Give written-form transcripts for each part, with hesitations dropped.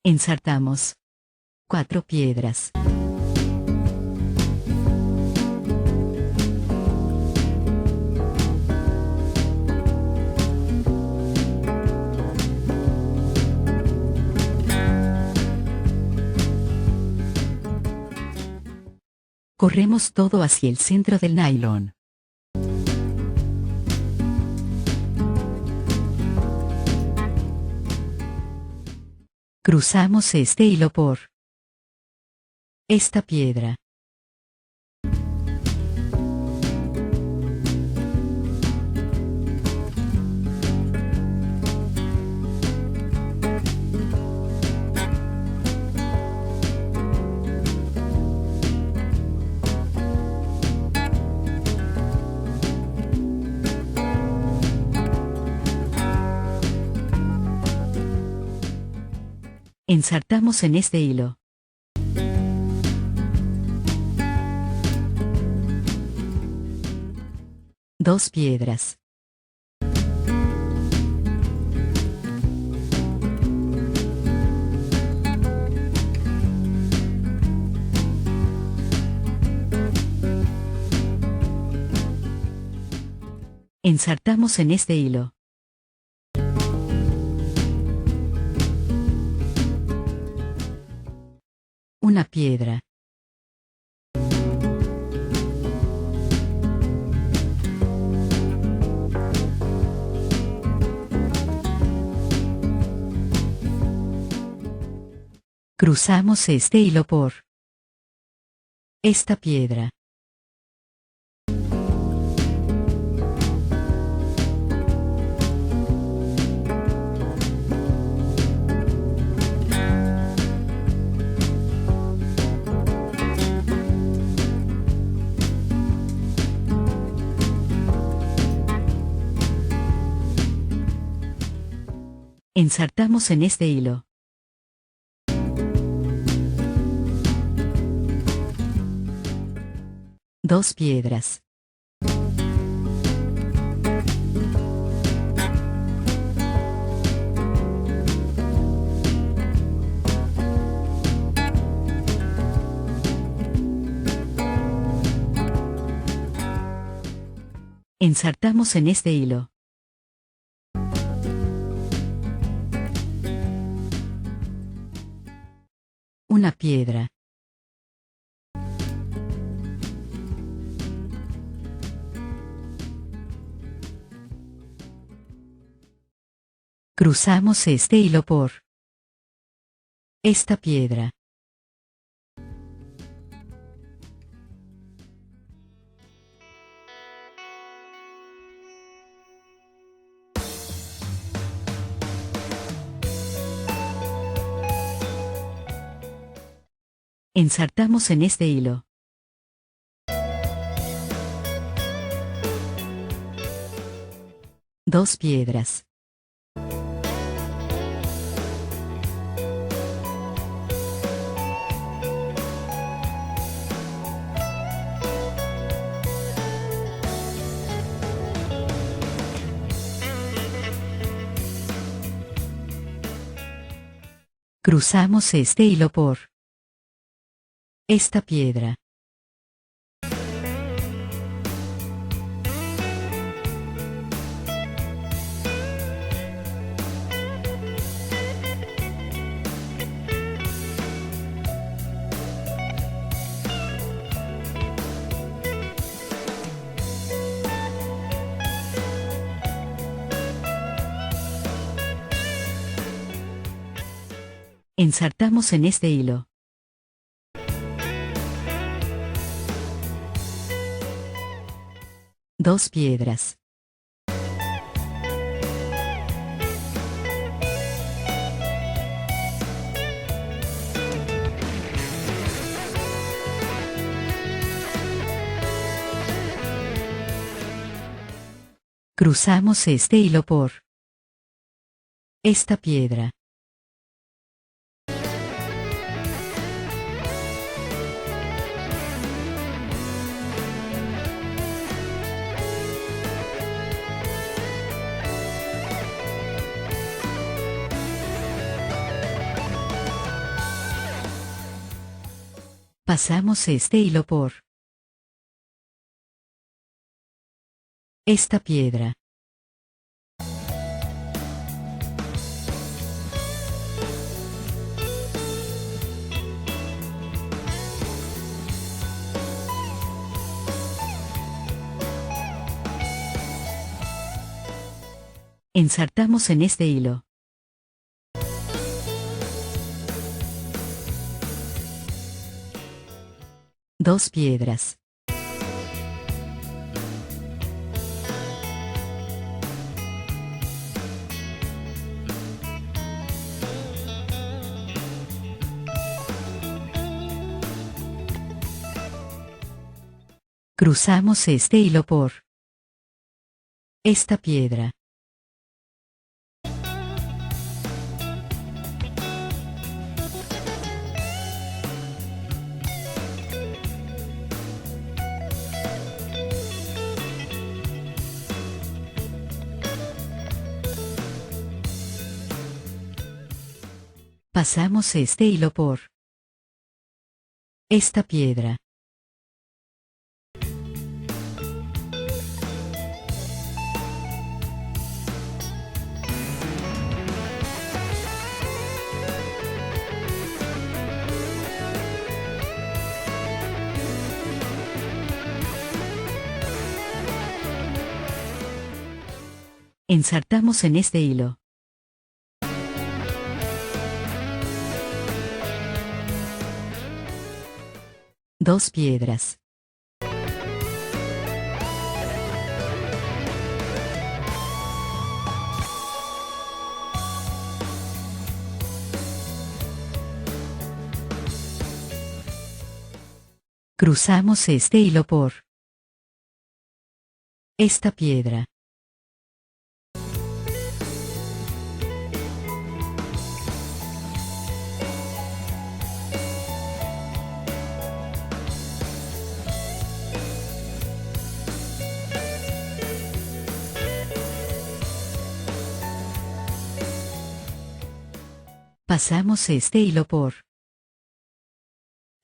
Ensartamos 4 piedras. Corremos todo hacia el centro del nylon. Cruzamos este hilo por esta piedra. Ensartamos en este hilo. Dos piedras. Ensartamos en este hilo. Una piedra. Cruzamos este hilo por esta piedra. Ensartamos en este hilo. Dos piedras. Ensartamos en este hilo. Una piedra. Cruzamos este hilo por esta piedra. Ensartamos en este hilo. Dos piedras. Cruzamos este hilo por esta piedra. Ensartamos en este hilo. Dos piedras. Cruzamos este hilo por esta piedra. Pasamos este hilo por esta piedra. Ensartamos en este hilo. Dos piedras. Cruzamos este hilo por esta piedra. Pasamos este hilo por esta piedra. Ensartamos en este hilo. Dos piedras. Cruzamos este hilo por esta piedra. Pasamos este hilo por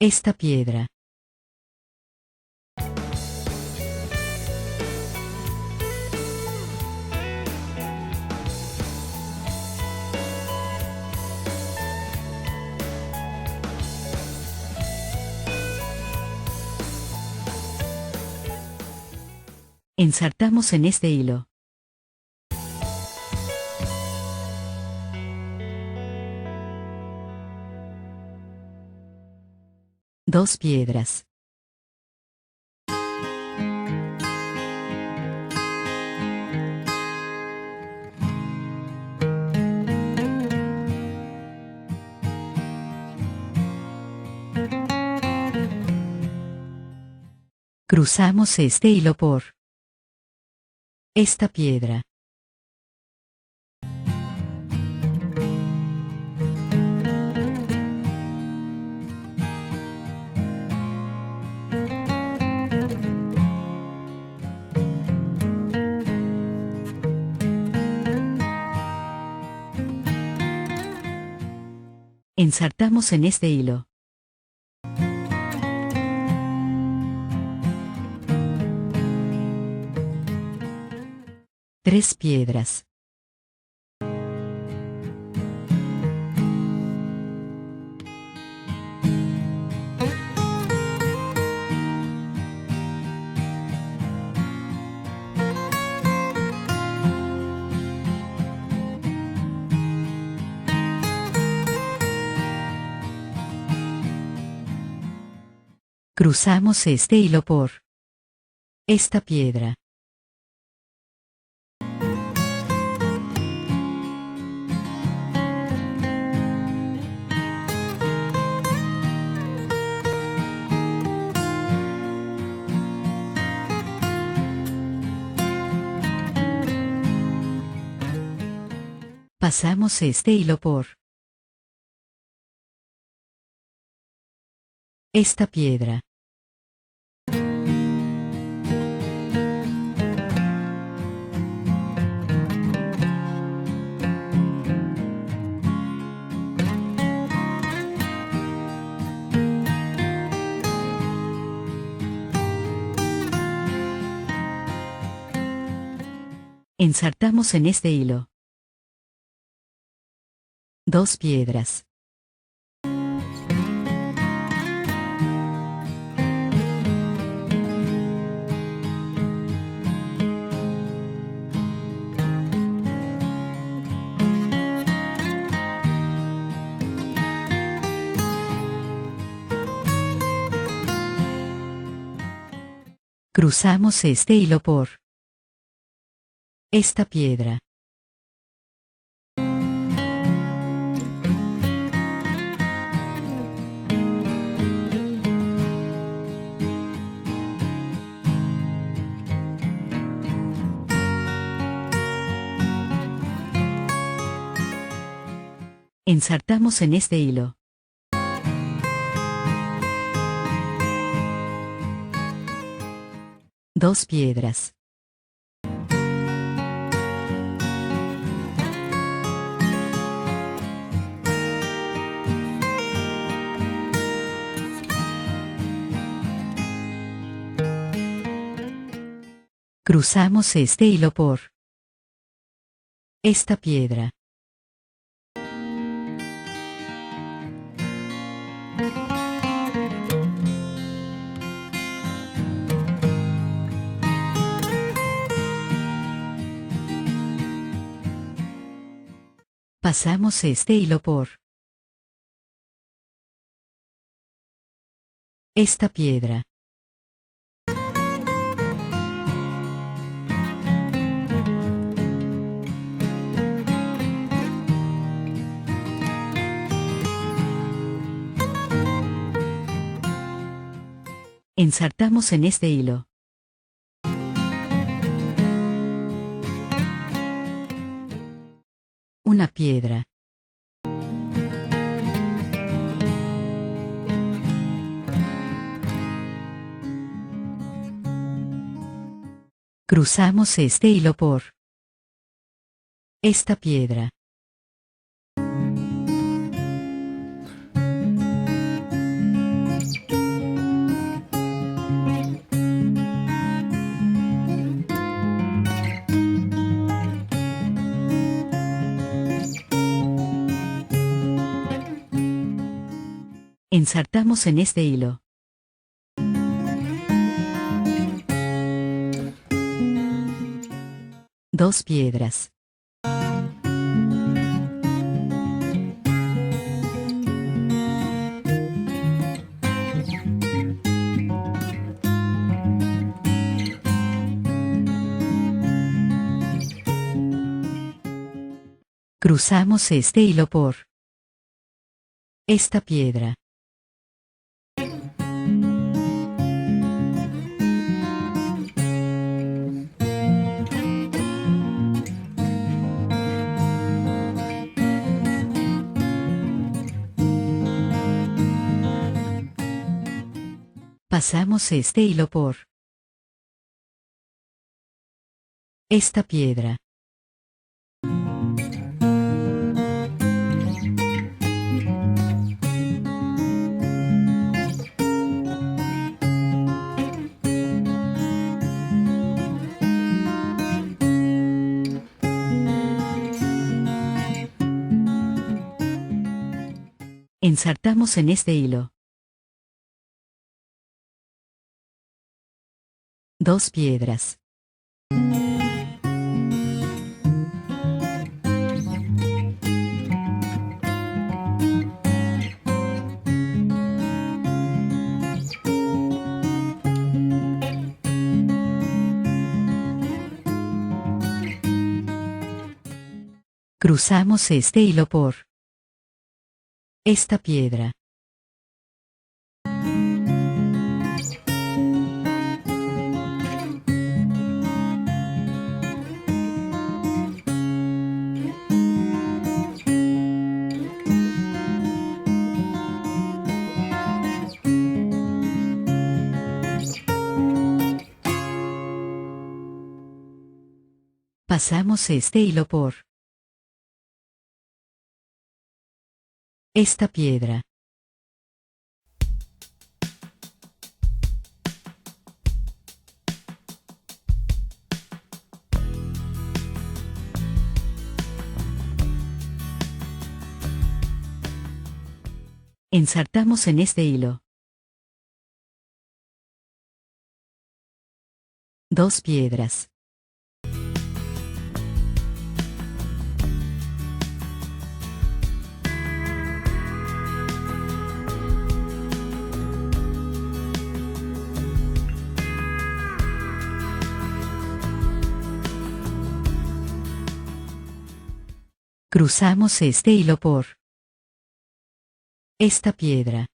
esta piedra. Ensartamos en este hilo. Dos piedras. Cruzamos este hilo por esta piedra. Ensartamos en este hilo. Tres piedras. Cruzamos este hilo por esta piedra. Pasamos este hilo por esta piedra. Ensartamos en este hilo 2 piedras. Cruzamos este hilo por esta piedra. Ensartamos en este hilo 2 piedras. Cruzamos este hilo por esta piedra. Pasamos este hilo por esta piedra. Ensartamos en este hilo 1 piedra. Cruzamos este hilo por esta piedra. Ensartamos en este hilo 2 piedras. Cruzamos este hilo por esta piedra. Pasamos este hilo por esta piedra. Ensartamos en este hilo 2 piedras. Cruzamos este hilo por esta piedra. Pasamos este hilo por esta piedra. Ensartamos en este hilo 2 piedras. Cruzamos este hilo por esta piedra.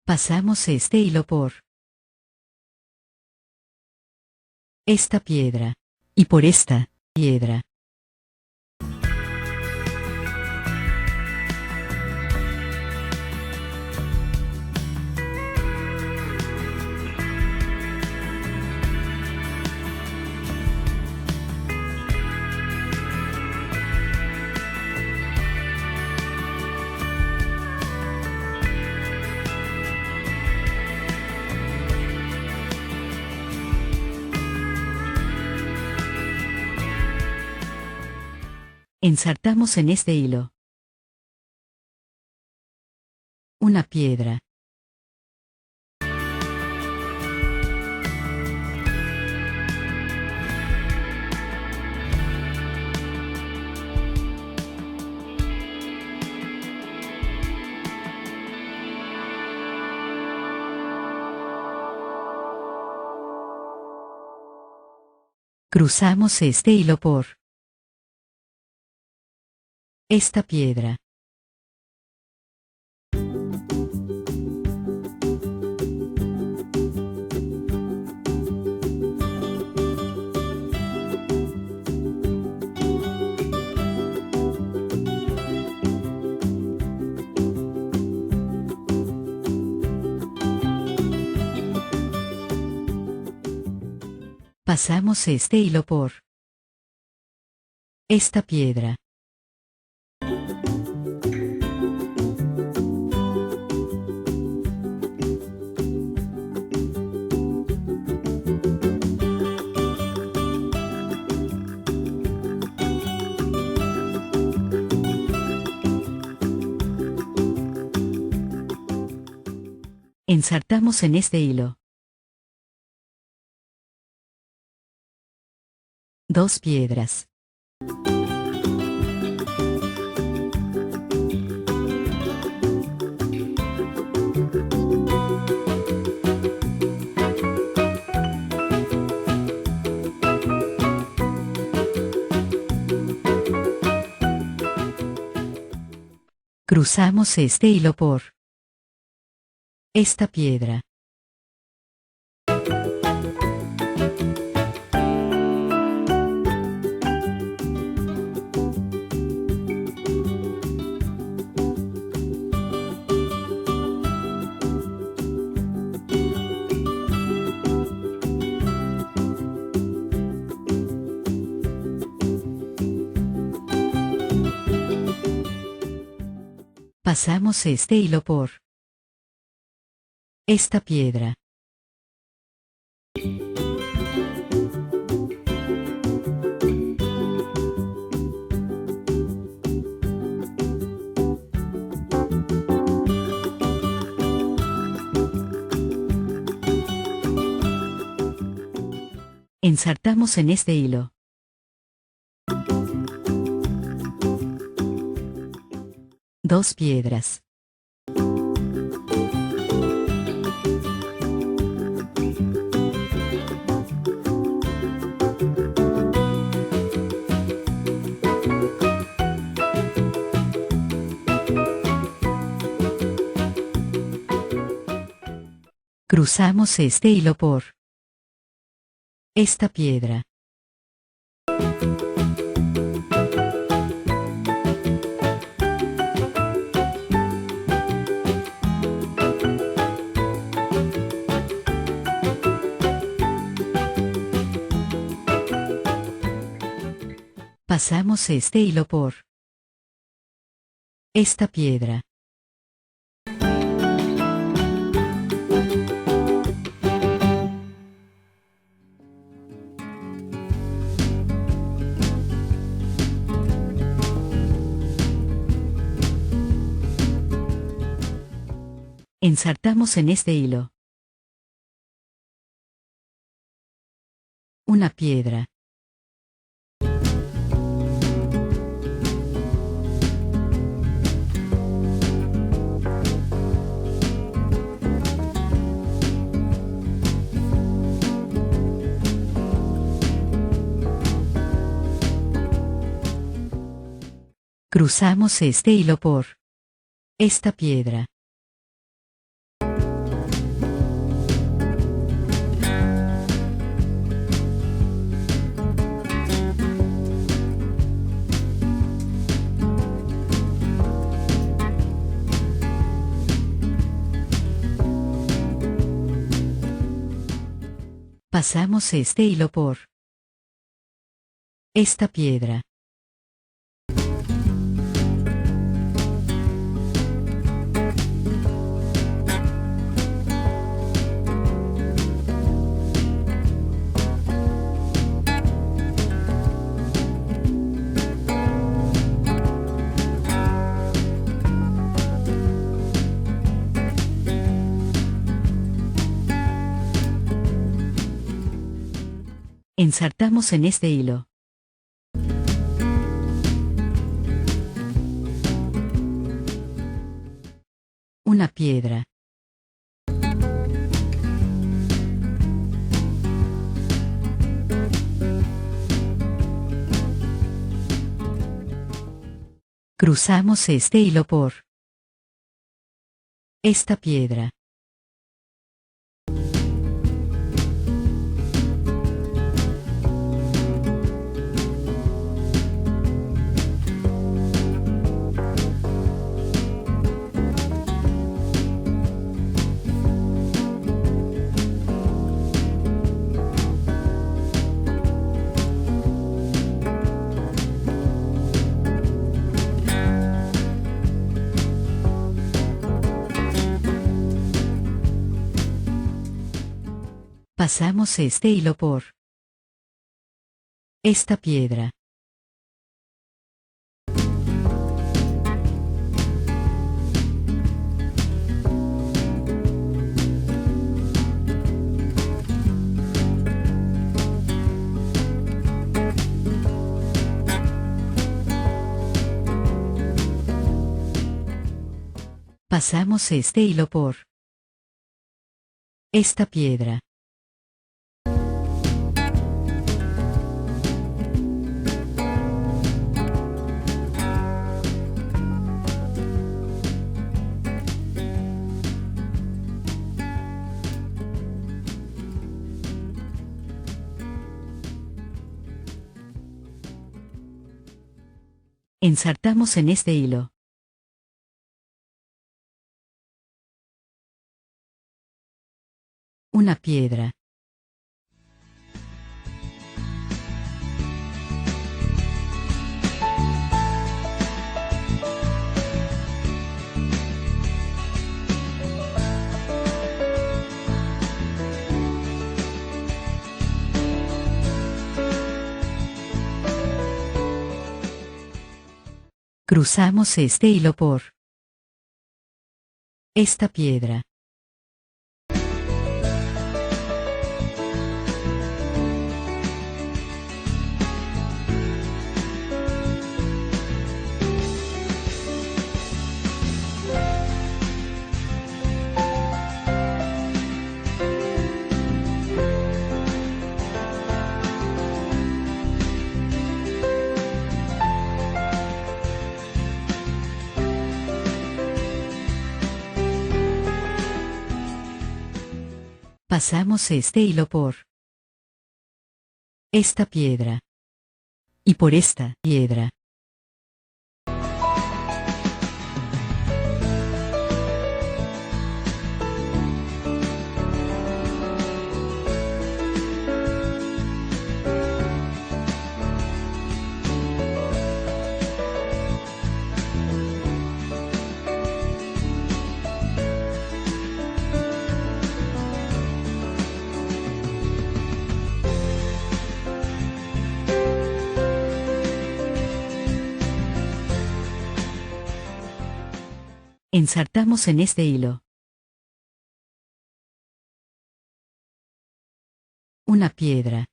Pasamos este hilo por esta piedra y por esta piedra. Ensartamos en este hilo una piedra. Cruzamos este hilo por esta piedra. Pasamos este hilo por esta piedra. Ensartamos en este hilo 2 piedras. Cruzamos este hilo por esta piedra. Pasamos este hilo por esta piedra. Ensartamos en este hilo 2 piedras. Cruzamos este hilo por esta piedra. Pasamos este hilo por esta piedra. Ensartamos en este hilo una piedra. Cruzamos este hilo por esta piedra. Pasamos este hilo por esta piedra. Ensartamos en este hilo una piedra. Cruzamos este hilo por esta piedra. Pasamos este hilo por esta piedra. Pasamos este hilo por esta piedra. Ensartamos en este hilo una piedra. Cruzamos este hilo por esta piedra. Pasamos este hilo por esta piedra y por esta piedra. Ensartamos en este hilo una piedra.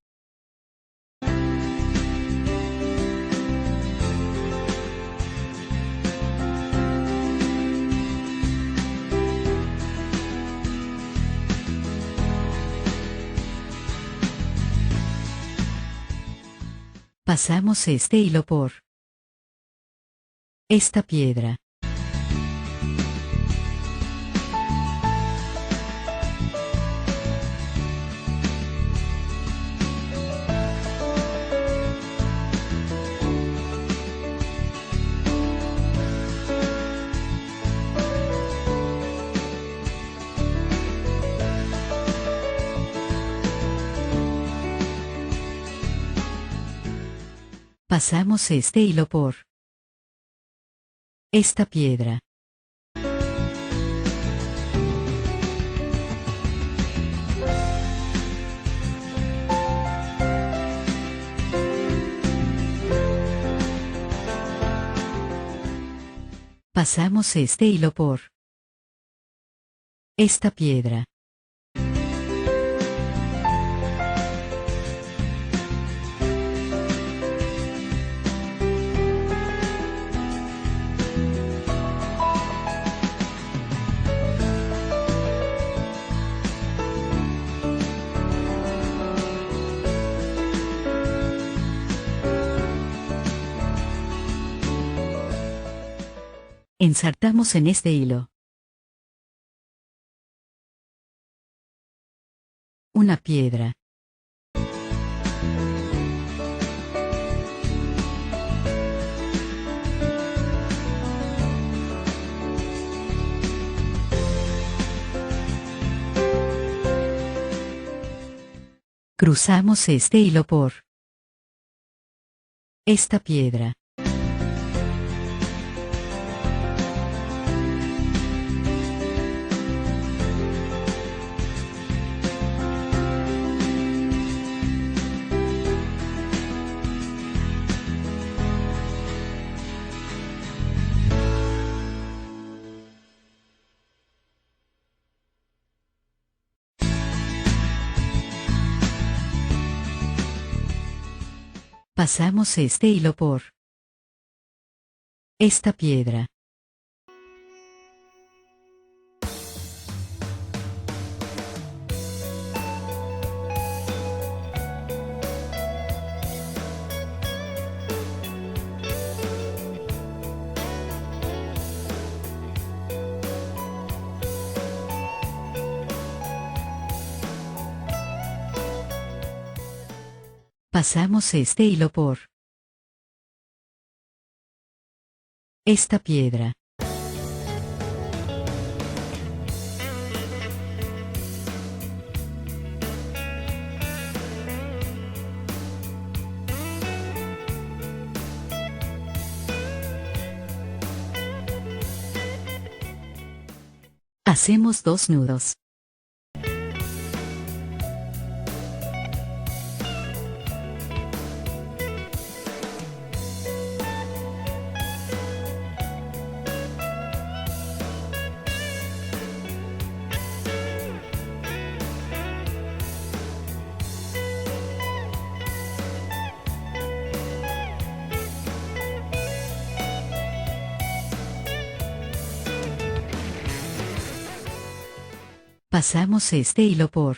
Pasamos este hilo por esta piedra. Pasamos este hilo por esta piedra. Pasamos este hilo por esta piedra. Ensartamos en este hilo una piedra. Cruzamos este hilo por esta piedra. Pasamos este hilo por esta piedra. Pasamos este hilo por esta piedra. Hacemos 2 nudos. Pasamos este hilo por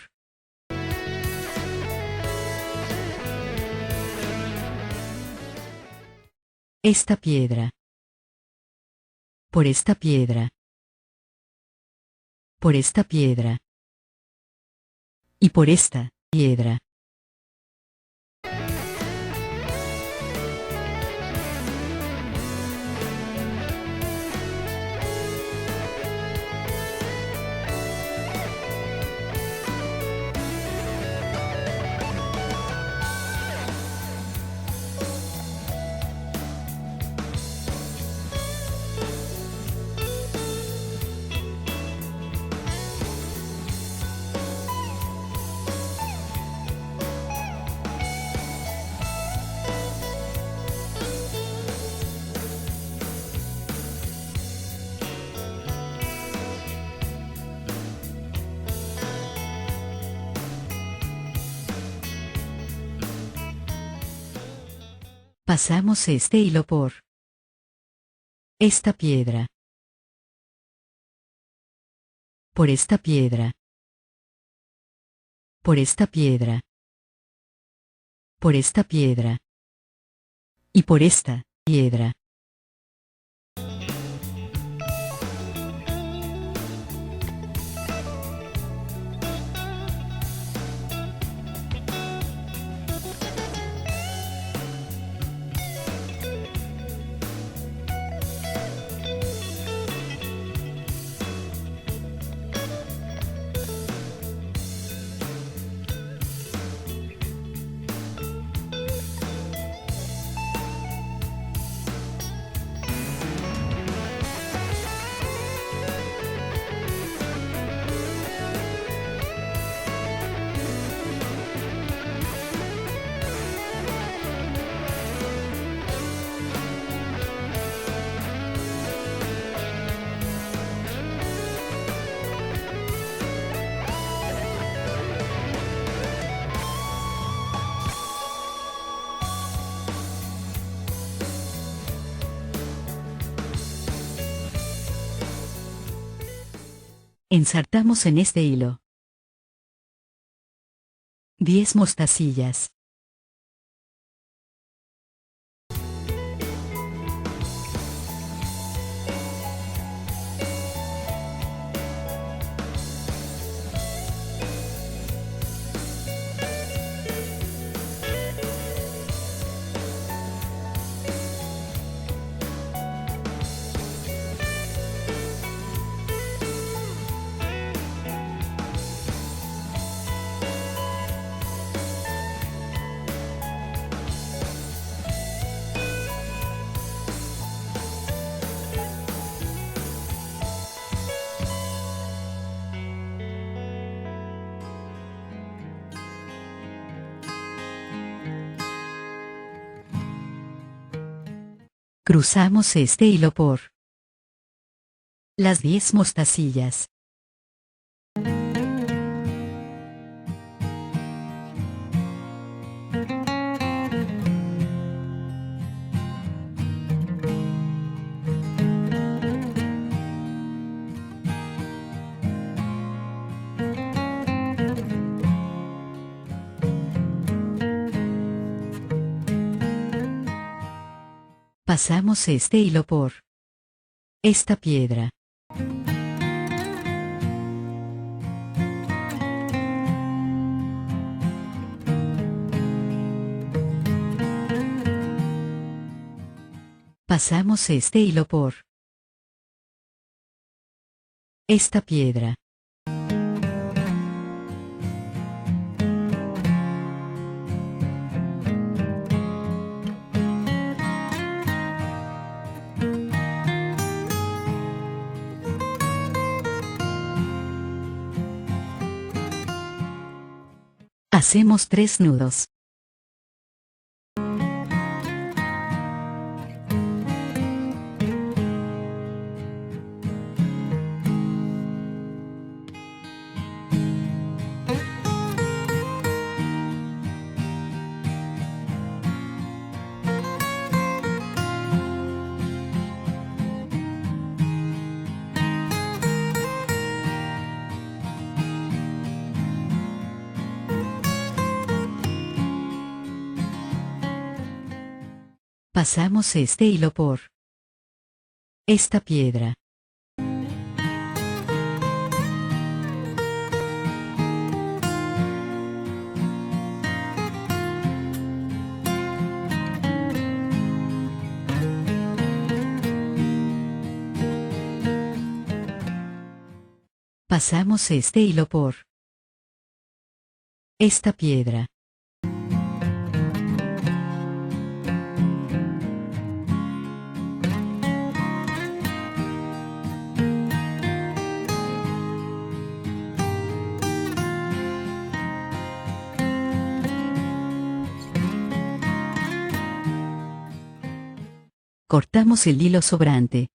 esta piedra, por esta piedra, por esta piedra. Y por esta piedra. Pasamos este hilo por esta piedra. Por esta piedra. Por esta piedra. Por esta piedra. Y por esta piedra. Ensartamos en este hilo 10 mostacillas. Cruzamos este hilo por las 10 mostacillas. Pasamos este hilo por esta piedra. Pasamos este hilo por esta piedra. Hacemos 3 nudos. Pasamos este hilo por esta piedra. Pasamos este hilo por esta piedra. Cortamos el hilo sobrante.